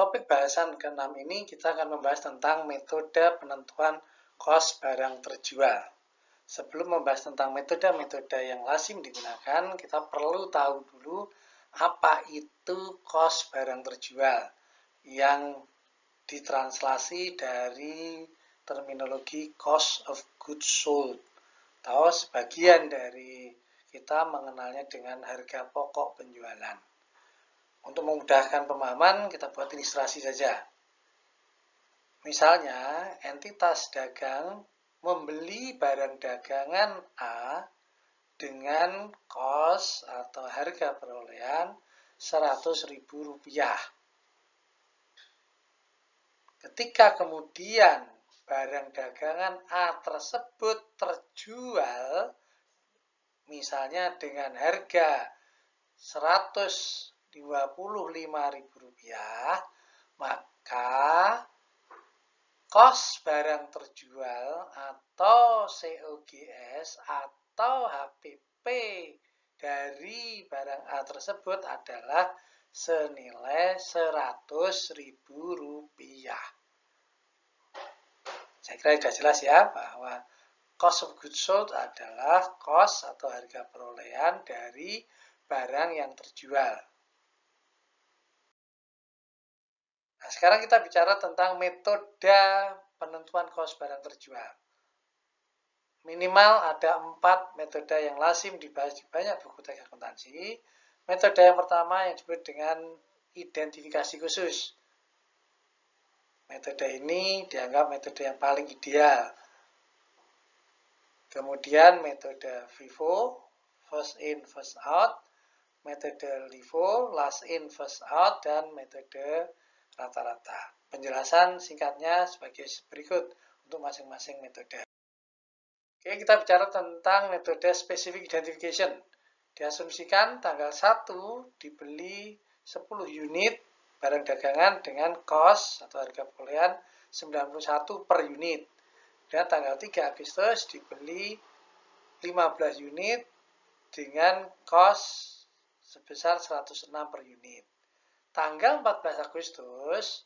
topik bahasan ke-6 ini kita akan membahas tentang metode penentuan kos barang terjual. Sebelum membahas tentang metode-metode yang lazim digunakan, kita perlu tahu dulu apa itu kos barang terjual yang ditranslasi dari terminologi cost of goods sold, atau sebagian dari kita mengenalnya dengan harga pokok penjualan. Untuk memudahkan pemahaman, kita buat ilustrasi saja. Misalnya, entitas dagang membeli barang dagangan A dengan kos atau harga perolehan Rp100.000. Ketika kemudian barang dagangan A tersebut terjual, misalnya dengan harga Rp125.000, maka kos barang terjual atau COGS atau HPP dari barang A tersebut adalah senilai Rp100.000. Saya kira sudah jelas ya bahwa cost of goods sold adalah kos atau harga perolehan dari barang yang terjual. Nah, sekarang kita bicara tentang metode penentuan kos barang terjual. Minimal ada 4 metode yang lazim dibahas di banyak buku teks akuntansi. Metode yang pertama yang disebut dengan identifikasi khusus. Metode ini dianggap metode yang paling ideal. Kemudian metode FIFO, first in, first out. Metode LIFO, last in, first out, dan metode rata-rata. Penjelasan singkatnya sebagai berikut untuk masing-masing metode. Oke, kita bicara tentang metode specific identification. Diasumsikan tanggal 1 dibeli 10 unit barang dagangan dengan kos atau harga perolehan 91 per unit. Dan tanggal 3 Agustus dibeli 15 unit dengan kos sebesar 106 per unit. Tanggal 14 Agustus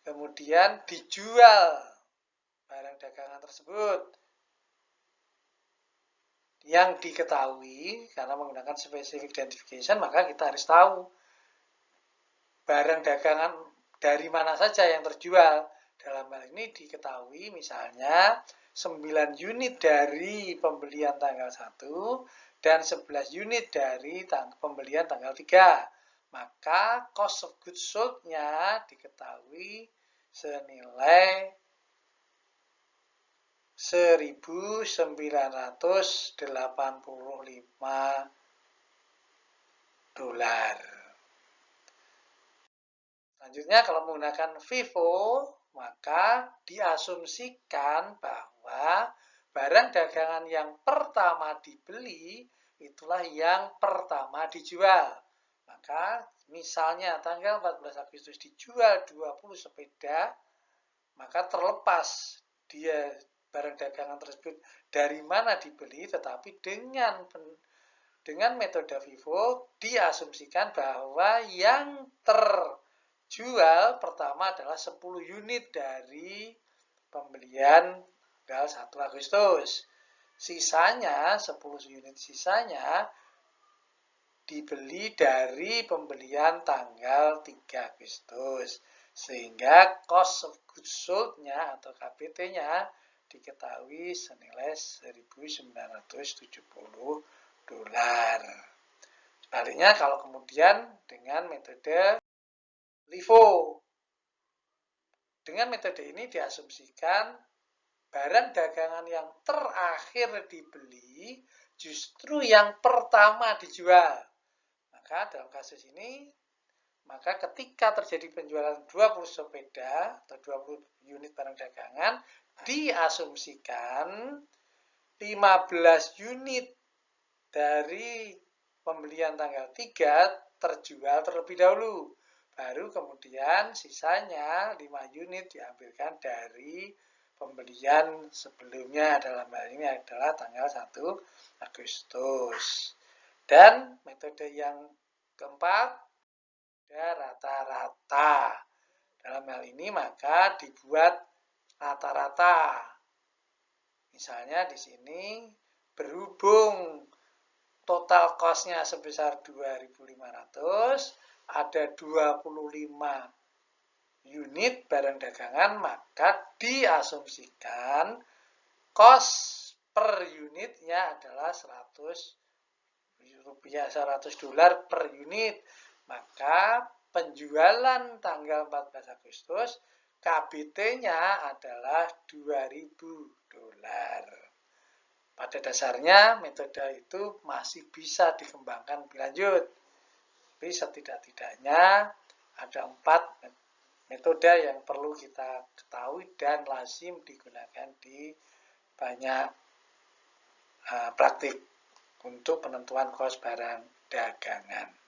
kemudian dijual barang dagangan tersebut. Yang diketahui karena menggunakan specific identification, maka kita harus tahu barang dagangan dari mana saja yang terjual. Dalam hal ini diketahui misalnya 9 unit dari pembelian tanggal 1 dan 11 unit dari pembelian tanggal 3. Maka cost of goods sold-nya diketahui senilai $1.985. Selanjutnya kalau menggunakan FIFO, maka diasumsikan bahwa barang dagangan yang pertama dibeli itulah yang pertama dijual. Maka misalnya tanggal 14 Agustus dijual 20 sepeda, maka terlepas dia barang dagangan tersebut dari mana dibeli, tetapi dengan metode FIFO diasumsikan bahwa yang terjual pertama adalah 10 unit dari pembelian tanggal 1 Agustus. Sisanya, 10 unit sisanya dibeli dari pembelian tanggal 3 Agustus. Sehingga cost of goods sold-nya atau KBT-nya diketahui senilai $1.970. Sebaliknya kalau kemudian dengan metode LIFO. Dengan metode ini diasumsikan barang dagangan yang terakhir dibeli justru yang pertama dijual. Maka dalam kasus ini, maka ketika terjadi penjualan 20 sepeda atau 20 unit barang dagangan, diasumsikan 15 unit dari pembelian tanggal 3 terjual terlebih dahulu. Baru kemudian sisanya 5 unit diambilkan dari pembelian sebelumnya, dalam hal ini adalah tanggal 1 Agustus. Dan metode yang keempat, rata-rata. Dalam hal ini maka dibuat rata-rata. Misalnya di sini berhubung total cost-nya sebesar 2.500, ada 25 unit barang dagangan, maka diasumsikan cost per unitnya adalah 100 rupiah, 100 dolar per unit. Maka penjualan tanggal 14 Agustus KBT-nya adalah 2.000 dolar. Pada dasarnya metode itu masih bisa dikembangkan lebih lanjut. Tapi setidak-tidaknya ada 4 metode yang perlu kita ketahui dan lazim digunakan di banyak praktik untuk penentuan kos barang dagangan.